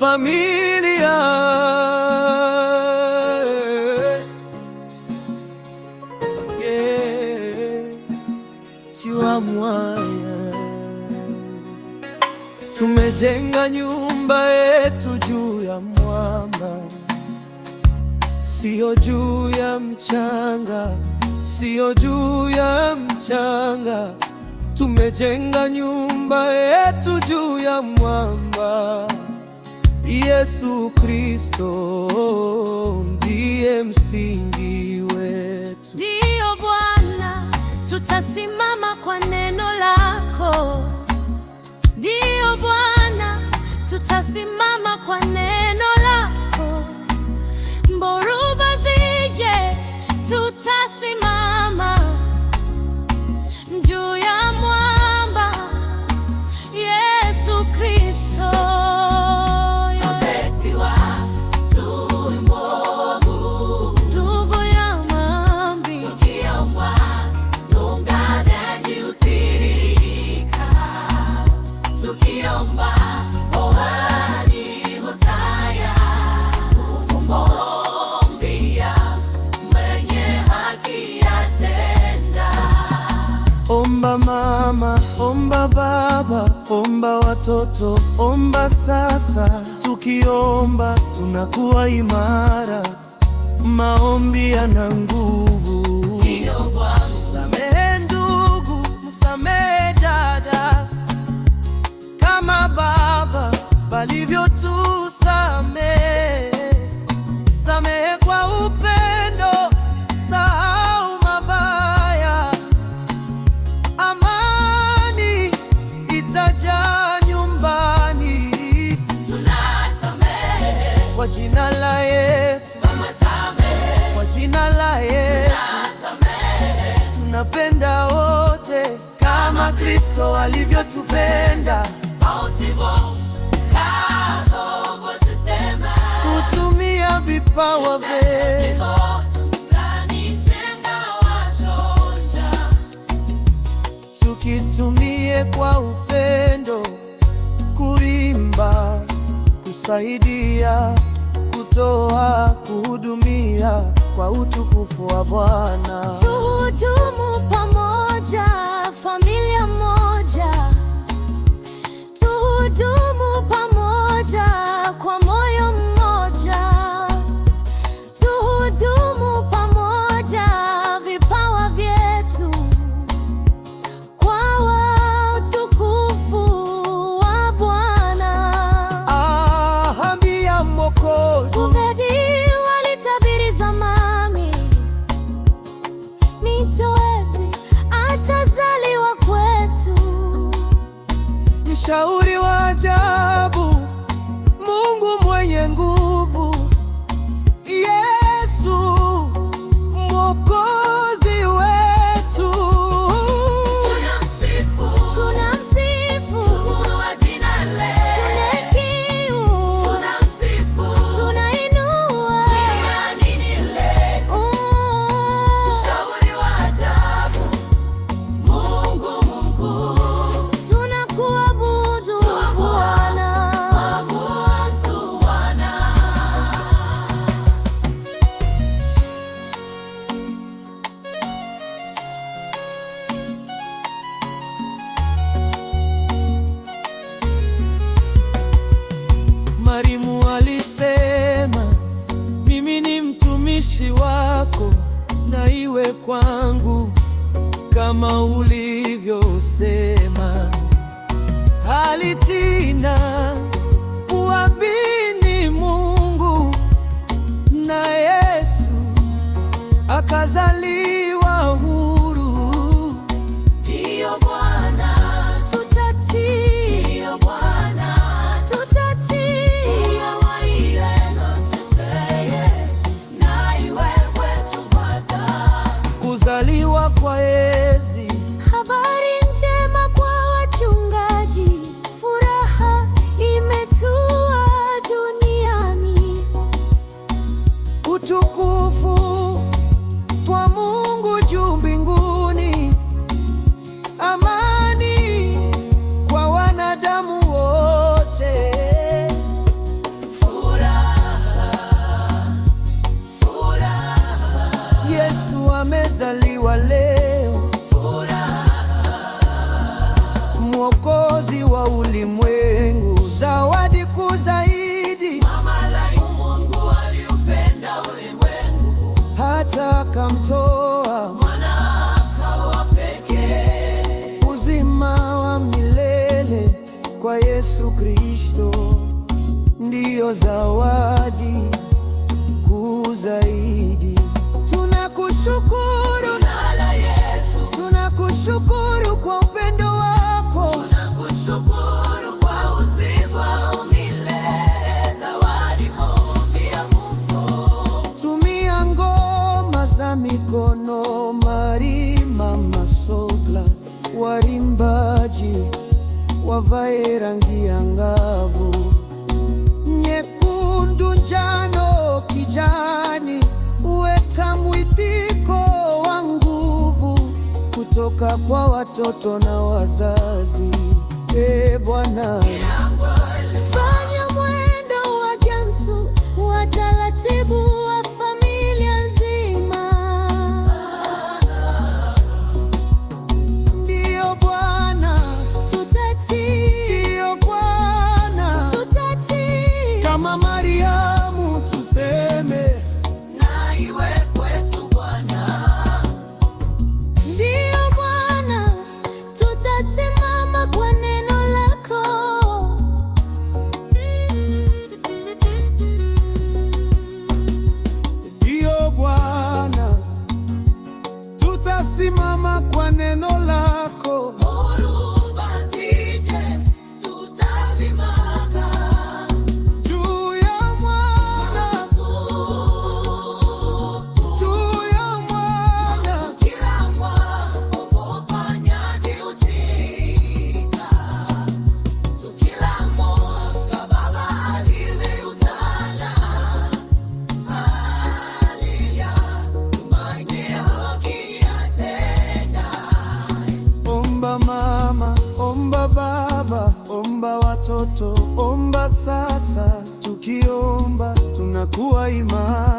familia. Chiwamwaya, tumejenga nyumba yetu juu ya mwamba, sio juu ya mchanga, sio juu ya mchanga. Tumejenga nyumba yetu juu ya mwamba. Yesu Kristo ndiye msingi wetu. Ndiyo Bwana, tutasimama kwa neno lako. Ndiyo Bwana, tutasimama kwa neno lako. Mboruba zije, tutasimama juu ya mwamba. Yesu Kristo Omba mama, omba baba, omba watoto, omba sasa. Tukiomba tunakuwa imara, maombi yana nguvu. Msamehe ndugu, msamehe dada, kama baba walivyotusamehe. Samehe kwa upendo, sahau mabaya. Amani itajaa nyumbani. Tunasamehe kwa jina la Yesu, kwa jina la Yesu. Tunapenda wote kama Kristo alivyotupenda. Kutumia vipawa vyetu tukitumie kwa upendo, kuimba, kusaidia, kutoa, kuhudumia kwa utukufu wa Bwana. Tuhudumu pamoja, familia moja. Tuhudumu pamoja kwa moyo mmoja. Tuhudumu pamoja, vipawa vyetu kwa utukufu wa Bwana. Ambia Mwokozi, walitabiri zamani, mito eti atazaliwa kwetu. mshauri wa ajabu, Mungu mwenye nguvu, Yesu Mwokozi wetu. Tunamsifu, kwa jina lake. Tunamsifu, tunainua jina lake. Mshauri wa ajabu, Mungu mkuu. Tunakuabudu Bwana. Marimu alisema, mimi ni mtumishi wako, na iwe kwangu kama ulivyosema. Alitina kuamini Mungu, na Yesu akazaliwa huru. Ndiyo Bwana, tutatii. Ndiyo Bwana, tutatii. Kuzaliwa kwa Yesu, habari njema kwa wachungaji. Furaha imetua duniani. utukufu kwa Mungu juu mbinguni, amani kwa wanadamu wote. akamtoa mwana akawa pekee. Uzima wa milele kwa Yesu Kristo ndiyo zawadi kuu zaidi. Tunakushukuru Yesu, tunakushukuru kwa upendo wako, tunakushukuru kwa uzima wa milele, zawadi ya Mungu. tumia ngoma za mikono, marimba, masoglas, warimbaji wavae rangi angavu, nyekundu, njano, kijani, weka mwitiko wa nguvu kutoka kwa watoto na wazazi. Bwana, Fanya mwendo wa jamsu wa taratibu wa familia nzima. ndiyo Bwana, Tutatii, ndiyo Bwana, tutatii, kama Mariamu tuseme na iwe kwetu Bwana. Ndiyo Bwana, tutasimama kwa neno lako. ndiyo Bwana, tutasimama kwa neno lako. Dhoruba zije, tutasimama. Juu ya mwana, juu ya mwana, Kila uponyaji utika. Kila mwaka Baba aliliutana. Haleluya, tumaini haki yatenda. omba mama, omba baba, omba watoto, omba sasa. Tukiomba tunakuwa imara.